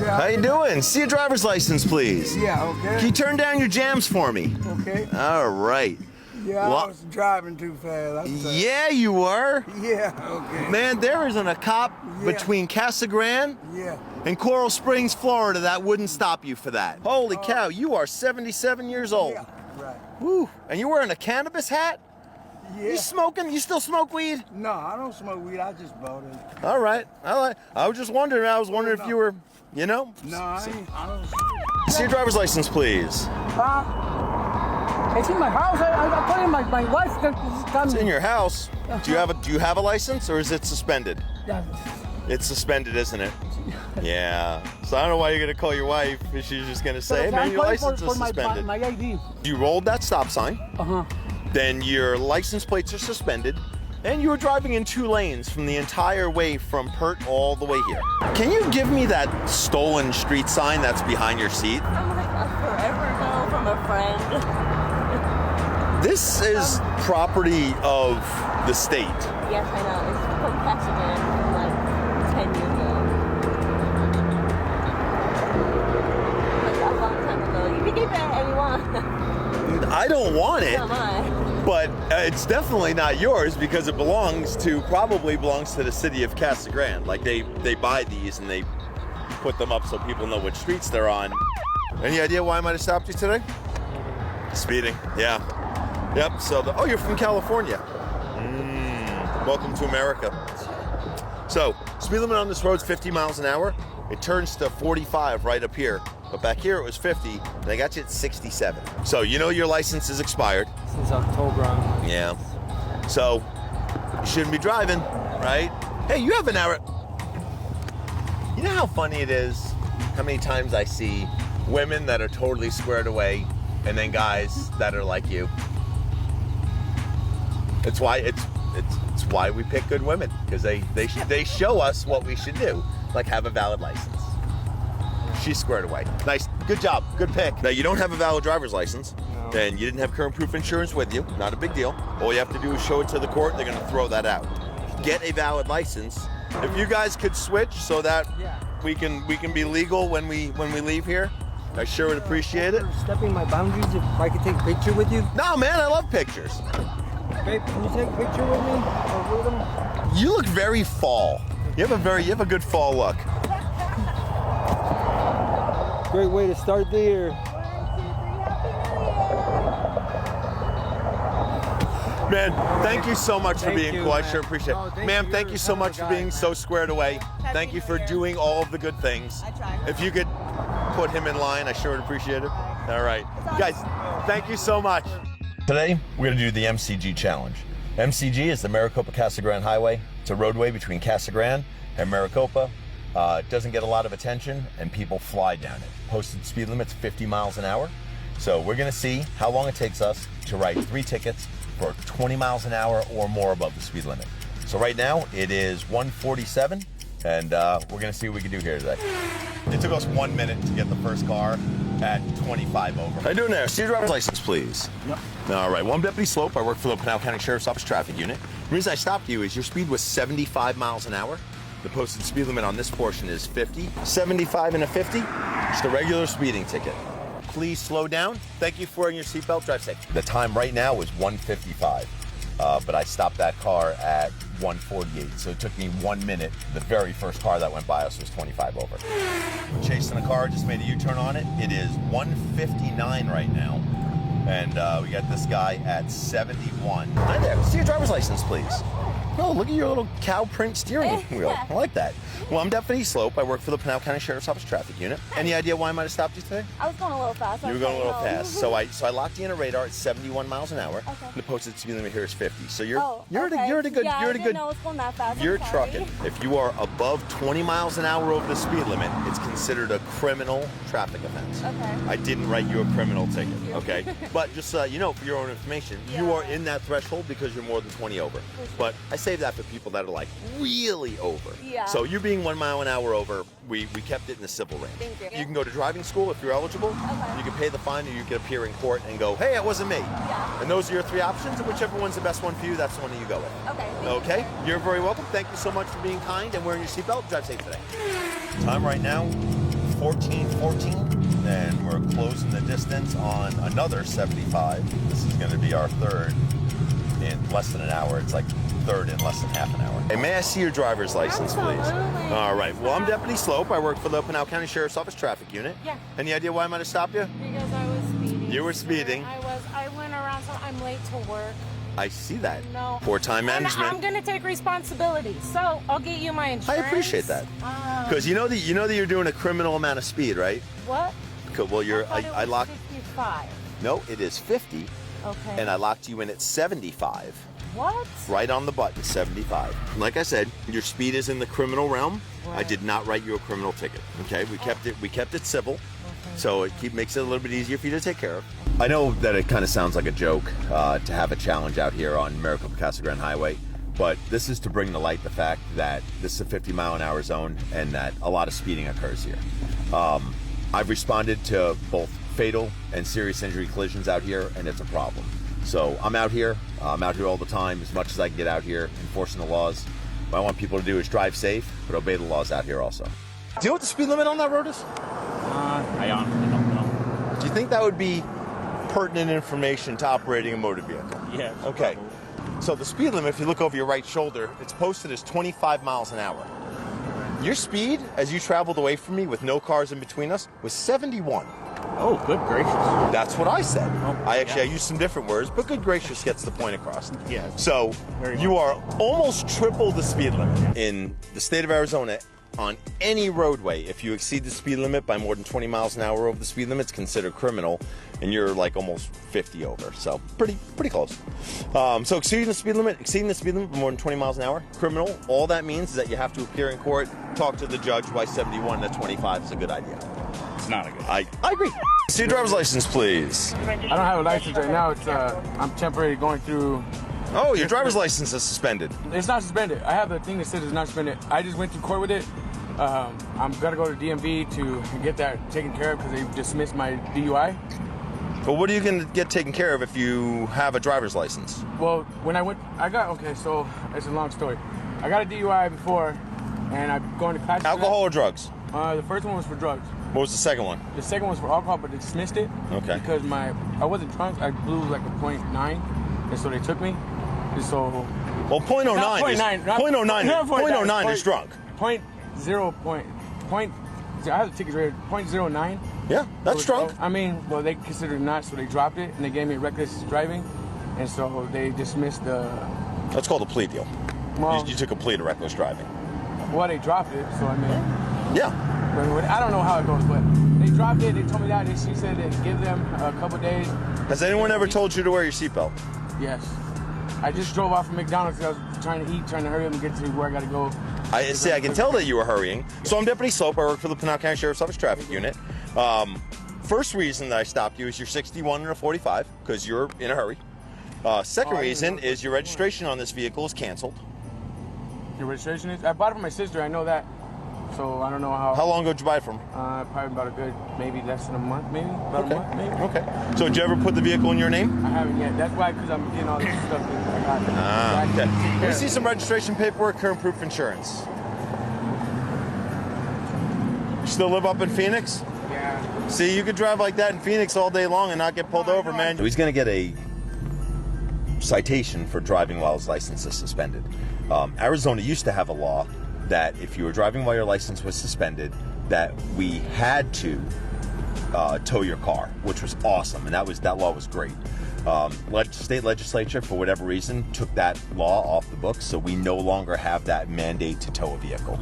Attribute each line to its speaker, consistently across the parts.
Speaker 1: How you doing? See a driver's license, please.
Speaker 2: Yeah, okay.
Speaker 1: Can you turn down your jams for me?
Speaker 2: Okay.
Speaker 1: All right.
Speaker 2: Yeah, I was driving too fast.
Speaker 1: Yeah, you were.
Speaker 2: Yeah, okay.
Speaker 1: Man, there isn't a cop between Casa Grande and Coral Springs, Florida that wouldn't stop you for that. Holy cow, you are 77 years old.
Speaker 2: Yeah, right.
Speaker 1: Woo. And you're wearing a cannabis hat?
Speaker 2: Yeah.
Speaker 1: You smoking? You still smoke weed?
Speaker 2: No, I don't smoke weed. I just bought it.
Speaker 1: All right. I was just wondering. I was wondering if you were, you know?
Speaker 2: No, I don't.
Speaker 1: See your driver's license, please.
Speaker 2: It's in my house. I put in my wife.
Speaker 1: It's in your house. Do you have a license, or is it suspended?
Speaker 2: Yeah.
Speaker 1: It's suspended, isn't it? Yeah. So I don't know why you're gonna call your wife. She's just gonna say, "Hey, man, your license is suspended."
Speaker 2: My ID.
Speaker 1: You rolled that stop sign.
Speaker 2: Uh-huh.
Speaker 1: Then your license plates are suspended, and you were driving in 2 lanes from the entire way from Pert all the way here. Can you give me that stolen street sign that's behind your seat?
Speaker 3: Oh my God, forever ago from a friend.
Speaker 1: This is property of the state.
Speaker 3: Yes, I know. It's from Pasadena from like 10 years ago. Like a long time ago. You can keep it if you want.
Speaker 1: I don't want it.
Speaker 3: So am I.
Speaker 1: But it's definitely not yours because it probably belongs to the city of Casa Grande. Like they buy these and they put them up so people know which streets they're on. Any idea why I might have stopped you today? Speeding, yeah. Yep, so you're from California. Welcome to America. So, speed limit on this road's 50 miles an hour. It turns to 45 right up here. But back here it was 50, and I got you at 67. So you know your license is expired.
Speaker 2: Since October.
Speaker 1: Yeah. So you shouldn't be driving, right? Hey, you have an hour. You know how funny it is how many times I see women that are totally squared away and then guys that are like you. It's why we pick good women, because they show us what we should do, like have a valid license. She's squared away. Nice. Good job. Good pick. Now, you don't have a valid driver's license, and you didn't have current proof insurance with you. Not a big deal. All you have to do is show it to the court. They're going to throw that out. Get a valid license. If you guys could switch so that we can be legal when we leave here, I sure would appreciate it.
Speaker 2: Stepping my boundaries. If I could take a picture with you.
Speaker 1: No, man, I love pictures.
Speaker 2: Babe, can you take a picture with me? Or with them?
Speaker 1: You look very fall. You have a good fall look.
Speaker 2: Great way to start the year.
Speaker 1: Man, thank you so much for being cool. I sure appreciate it.
Speaker 2: Oh,
Speaker 1: Ma'am, thank you so much for being so squared away. Thank you for doing all of the good things.
Speaker 3: I tried.
Speaker 1: If you could put him in line, I sure would appreciate it. All right. Guys, thank you so much. Today, we're going to do the MCG challenge. MCG is the Maricopa Casa Grande Highway. It's a roadway between Casa Grande and Maricopa. It doesn't get a lot of attention, and people fly down it. Posted speed limit's 50 miles an hour. So we're going to see how long it takes us to write 3 tickets for 20 miles an hour or more above the speed limit. So right now, it is 1:47, and we're going to see what we can do here today. It took us 1 minute to get the first car at 25 over. How you doing there? See your driver's license, please.
Speaker 2: Yep.
Speaker 1: All right, well, I'm Deputy Sloup. I work for the Pinal County Sheriff's Office Traffic Unit. The reason I stopped you is your speed was 75 miles an hour. The posted speed limit on this portion is 50. 75 and a 50, just a regular speeding ticket. Please slow down. Thank you for wearing your seatbelt. Drive safe. The time right now is 1:55, but I stopped that car at 1:48, so it took me 1 minute. The very first car that went by us was 25 over. Chasing a car, just made a U-turn on it. It is 1:59 right now, and we got this guy at 71. Hi there. See your driver's license, please. Oh, look at your little cow print steering wheel. I like that. Well, I'm Deputy Sloup. I work for the Pinal County Sheriff's Office Traffic Unit. Any idea why I might have stopped you today?
Speaker 3: I was going a little fast.
Speaker 1: You were going a little fast. So I locked you in a radar at 71 miles an hour.
Speaker 3: Okay.
Speaker 1: The posted speed limit here is 50. So you're
Speaker 3: okay.
Speaker 1: at a good.
Speaker 3: Yeah, I didn't know it was going that fast.
Speaker 1: You're
Speaker 3: I'm sorry.
Speaker 1: trucking. If you are above 20 miles an hour over the speed limit, it's considered a criminal traffic offense.
Speaker 3: Okay.
Speaker 1: I didn't write you a criminal ticket. Okay. But just you know, for your own information, you are in that threshold because you're more than 20 over. But I save that for people that are like really over.
Speaker 3: Yeah.
Speaker 1: So you being 1 mile an hour over, we kept it in the civil range.
Speaker 3: Thank you.
Speaker 1: You can go to driving school if you're eligible.
Speaker 3: Okay.
Speaker 1: You can pay the fine, or you can appear in court and go, hey, it wasn't me.
Speaker 3: Yeah.
Speaker 1: And those are your 3 options, and whichever one's the best one for you, that's the one that you go with.
Speaker 3: Okay.
Speaker 1: Okay? You're very welcome. Thank you so much for being kind and wearing your seatbelt. Drive safe today. Time right now, 14:14, and we're closing the distance on another 75. This is going to be our third in less than an hour. It's like third in less than half an hour. Hey, may I see your driver's license, please?
Speaker 3: Absolutely.
Speaker 1: All right. Well, I'm Deputy Sloup. I work for the Pinal County Sheriff's Office Traffic Unit.
Speaker 3: Yeah.
Speaker 1: Any idea why I might have stopped you?
Speaker 3: Because I was speeding.
Speaker 1: You were speeding.
Speaker 3: I went around, so I'm late to work.
Speaker 1: I see that.
Speaker 3: No.
Speaker 1: Poor time management.
Speaker 3: And I'm gonna take responsibility, so I'll get you my insurance.
Speaker 1: I appreciate that. Because you know that you're doing a criminal amount of speed, right?
Speaker 3: What?
Speaker 1: Well, I
Speaker 3: was
Speaker 1: locked.
Speaker 3: 55.
Speaker 1: No, it is 50,
Speaker 3: Okay.
Speaker 1: and I locked you in at 75.
Speaker 3: What?
Speaker 1: Right on the button, 75. Like I said, your speed is in the criminal realm. I did not write you a criminal ticket. Okay, we kept it civil, so it makes it a little bit easier for you to take care of. I know that it kind of sounds like a joke to have a challenge out here on Maricopa Casa Grande Highway, but this is to bring to light the fact that this is a 50-mile-an-hour zone and that a lot of speeding occurs here. I've responded to both fatal and serious injury collisions out here, and it's a problem. So I'm out here all the time, as much as I can get out here, enforcing the laws. What I want people to do is drive safe, but obey the laws out here also. Do you know what the speed limit on that road is?
Speaker 2: I honestly don't know.
Speaker 1: Do you think that would be pertinent information to operating a motor vehicle?
Speaker 2: Yeah.
Speaker 1: Okay. So the speed limit, if you look over your right shoulder, it's posted as 25 miles an hour. Your speed, as you traveled away from me with no cars in between us, was 71.
Speaker 2: Oh, good gracious.
Speaker 1: That's what I said.
Speaker 2: Oh,
Speaker 1: I used some different words, but good gracious gets the point across.
Speaker 2: Yeah.
Speaker 1: So you are almost triple the speed limit in the state of Arizona. On any roadway, if you exceed the speed limit by more than 20 miles an hour over the speed limit, it's considered criminal, and you're like almost 50 over. So pretty close. So exceeding the speed limit by more than 20 miles an hour, criminal. All that means is that you have to appear in court, talk to the judge why 71 to 25 is a good idea.
Speaker 2: It's not a good.
Speaker 1: I agree. See your driver's license, please.
Speaker 4: I don't have a license right now. It's I'm temporarily going through.
Speaker 1: Oh, your driver's license is suspended.
Speaker 4: It's not suspended. I have the thing that says it's not suspended. I just went to court with it. I'm gonna go to DMV to get that taken care of because they dismissed my DUI.
Speaker 1: But what are you going to get taken care of if you have a driver's license?
Speaker 4: Well, when I went, so it's a long story. I got a DUI before, and I'm going to class.
Speaker 1: Alcohol or drugs?
Speaker 4: The first one was for drugs.
Speaker 1: What was the second one?
Speaker 4: The second one was for alcohol, but they dismissed it.
Speaker 1: Okay.
Speaker 4: Because I wasn't drunk. I blew like a .9, and so they took me. And so.
Speaker 1: Well, .09
Speaker 4: not
Speaker 1: is drunk.
Speaker 4: I have the tickets rated .09.
Speaker 1: Yeah, that's drunk.
Speaker 4: I mean, well, they considered it not, so they dropped it, and they gave me reckless driving, and so they dismissed the.
Speaker 1: That's called a plea deal.
Speaker 4: Well,
Speaker 1: you took a plea to reckless driving.
Speaker 4: Well, they dropped it, so I mean.
Speaker 1: Yeah.
Speaker 4: I don't know how it goes, but they dropped it. They told me that. She said they'd give them a couple days.
Speaker 1: Has anyone ever told you to wear your seatbelt?
Speaker 4: Yes. I just drove off from McDonald's because I was trying to eat, trying to hurry up and get to where I got to go.
Speaker 1: I can tell that you were hurrying. So I'm Deputy Sloup. I work for the Pinal County Sheriff's Office Traffic Unit. First reason that I stopped you is you're 61 and a 45 because you're in a hurry. Second reason is your registration on this vehicle is canceled.
Speaker 4: Your registration is? I bought it from my sister. I know that. So I don't know how.
Speaker 1: How long ago did you buy it from?
Speaker 4: Probably about a good, maybe less than a month, maybe. About a month, maybe.
Speaker 1: Okay. So did you ever put the vehicle in your name?
Speaker 4: I haven't yet. That's why, because I'm getting all this stuff that I got.
Speaker 1: Okay. Let me see some registration paperwork, current proof insurance. You still live up in Phoenix?
Speaker 4: Yeah.
Speaker 1: See, you could drive like that in Phoenix all day long and not get pulled over, man. He's going to get a citation for driving while his license is suspended. Arizona used to have a law that if you were driving while your license was suspended, that we had to tow your car, which was awesome, and that law was great. State legislature, for whatever reason, took that law off the books, so we no longer have that mandate to tow a vehicle.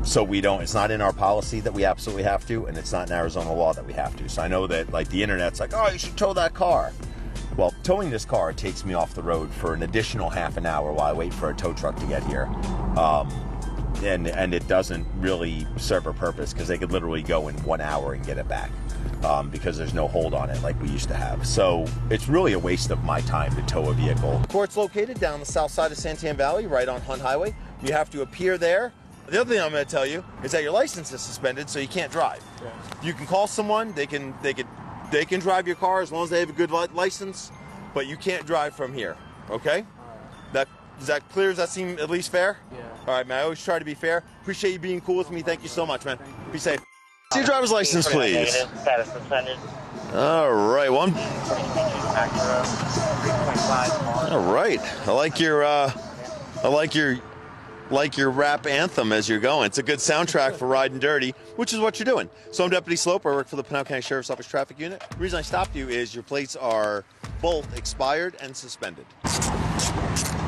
Speaker 1: So we don't. It's not in our policy that we absolutely have to, and it's not in Arizona law that we have to. So I know that like the internet's like, oh, you should tow that car. Well, towing this car takes me off the road for an additional half an hour while I wait for a tow truck to get here. And it doesn't really serve a purpose because they could literally go in 1 hour and get it back because there's no hold on it like we used to have. So it's really a waste of my time to tow a vehicle. The court's located down the south side of Santan Valley, right on Hunt Highway. You have to appear there. The other thing I'm going to tell you is that your license is suspended, so you can't drive. Yeah. You can call someone. They can drive your car as long as they have a good license, but you can't drive from here. Okay? Is that clear? Does that seem at least fair?
Speaker 4: Yeah.
Speaker 1: All right, man. I always try to be fair. Appreciate you being cool with me. Thank you so much, man. Be safe. See your driver's license, please.
Speaker 5: Status suspended.
Speaker 1: All right. Well, all right. I like your rap anthem as you're going. It's a good soundtrack for riding dirty, which is what you're doing. So I'm Deputy Sloup. I work for the Pinal County Sheriff's Office Traffic Unit. The reason I stopped you is your plates are both expired and suspended.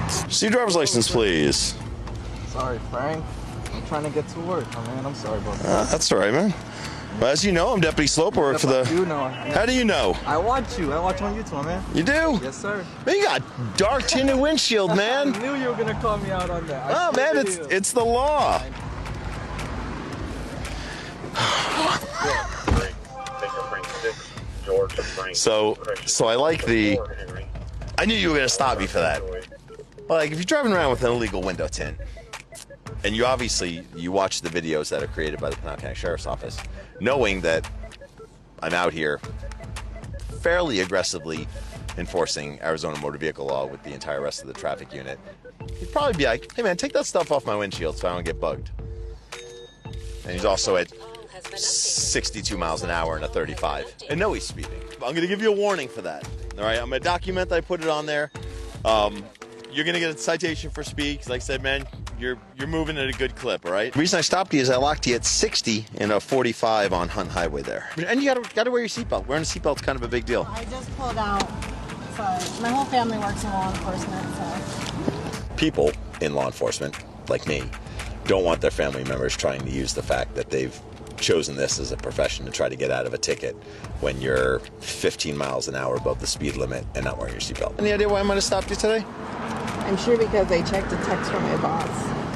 Speaker 1: See your driver's license, please.
Speaker 2: Sorry, Frank. I'm trying to get to work, my man. I'm sorry about that.
Speaker 1: That's all right, man. Well, as you know, I'm Deputy Sloup. I work for the...
Speaker 2: You know.
Speaker 1: How do you know?
Speaker 2: I watch you. I watch on YouTube, my man.
Speaker 1: You do?
Speaker 2: Yes, sir.
Speaker 1: Man, you got dark tinted windshield, man.
Speaker 2: I knew you were going to call me out on that.
Speaker 1: Oh, man, it's the law. So I like the... I knew you were going to stop me for that. Like, if you're driving around with an illegal window tint, and you watch the videos that are created by the Pinal County Sheriff's Office, knowing that I'm out here fairly aggressively enforcing Arizona motor vehicle law with the entire rest of the traffic unit, he'd probably be like, hey man, take that stuff off my windshield so I don't get bugged. And he's also at 62 miles an hour in a 35. And no, he's speeding. I'm gonna give you a warning for that. All right, I'm gonna document that I put it on there. You're gonna get a citation for speed, because like I said, man, you're moving at a good clip, all right? The reason I stopped you is I locked you at 60 in a 45 on Hunt Highway there. And you gotta wear your seatbelt. Wearing a seatbelt's kind of a big deal.
Speaker 3: I just pulled out. Sorry. My whole family works in law enforcement, so.
Speaker 1: People in law enforcement, like me, don't want their family members trying to use the fact that they've chosen this as a profession to try to get out of a ticket when you're 15 miles an hour above the speed limit and not wearing your seatbelt. Any idea why I might have stopped you today?
Speaker 3: I'm sure because they checked a text from my boss.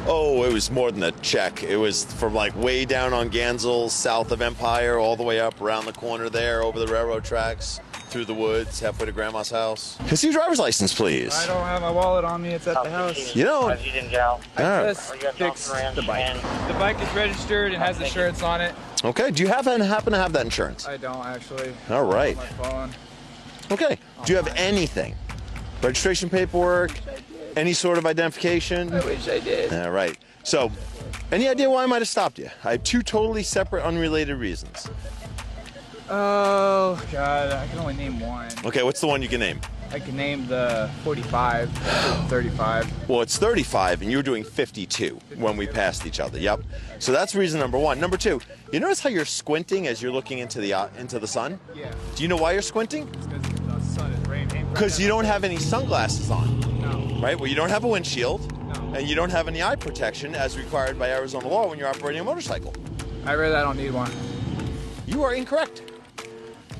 Speaker 1: Oh, it was more than a check. It was from like way down on Gansel, south of Empire, all the way up around the corner there, over the railroad tracks, through the woods, halfway to Grandma's house. Can I see your driver's license, please?
Speaker 2: I don't have my wallet on me. It's at the house.
Speaker 1: You know,
Speaker 5: You didn't get out.
Speaker 2: I just fixed the bike. The bike is registered and has insurance on it.
Speaker 1: okay. Do you happen to have that insurance?
Speaker 2: I don't actually.
Speaker 1: All right.
Speaker 2: On my phone.
Speaker 1: Okay. Do you have anything? Registration paperwork? Any sort of identification?
Speaker 2: I wish I did.
Speaker 1: All right. So, any idea why I might have stopped you? I have two totally separate, unrelated reasons.
Speaker 2: Oh, God. I can only name one.
Speaker 1: Okay, what's the one you can name?
Speaker 2: I can name the 45, 35.
Speaker 1: Well, it's 35, and you were doing 52 when we passed each other. Yep. So that's reason number one. Number two, you notice how you're squinting as you're looking into the sun?
Speaker 2: Yeah.
Speaker 1: Do you know why you're squinting?
Speaker 2: It's because the sun is raining.
Speaker 1: Because you don't have any sunglasses on.
Speaker 2: No.
Speaker 1: Right? Well, you don't have a windshield,
Speaker 2: No.
Speaker 1: and you don't have any eye protection as required by Arizona law when you're operating a motorcycle.
Speaker 2: I really don't need one.
Speaker 1: You are incorrect.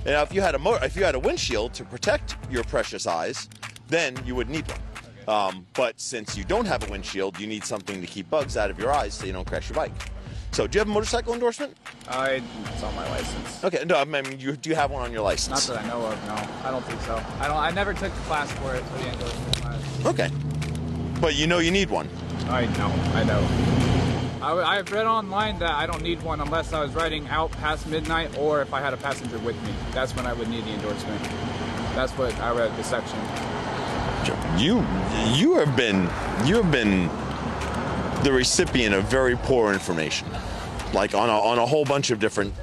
Speaker 1: Now, if you had a windshield to protect your precious eyes, then you would need one.
Speaker 2: Okay.
Speaker 1: But since you don't have a windshield, you need something to keep bugs out of your eyes so you don't crash your bike. So, do you have a motorcycle endorsement?
Speaker 2: It's on my license.
Speaker 1: Okay, no, I mean, do you have one on your
Speaker 2: Not
Speaker 1: license?
Speaker 2: that I know of, no. I don't think so. I never took the class for it, for the endorsement class.
Speaker 1: Okay. But you know you need one.
Speaker 2: I know. I've read online that I don't need one unless I was riding out past midnight or if I had a passenger with me. That's when I would need the endorsement. That's what I read the section.
Speaker 1: You have been the recipient of very poor information, like on a whole bunch of different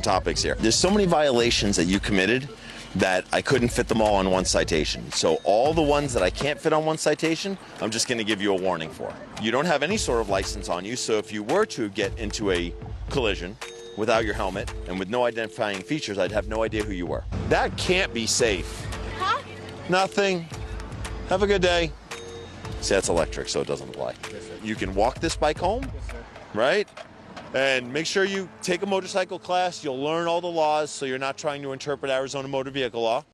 Speaker 1: topics here. There's so many violations that you committed that I couldn't fit them all on one citation. So all the ones that I can't fit on one citation, I'm just going to give you a warning for. You don't have any sort of license on you, so if you were to get into a collision without your helmet and with no identifying features, I'd have no idea who you were. That can't be safe.
Speaker 3: Huh?
Speaker 1: Nothing. Have a good day. See, that's electric, so it doesn't apply. You can walk this bike home, right? And make sure you take a motorcycle class. You'll learn all the laws so you're not trying to interpret Arizona motor vehicle law.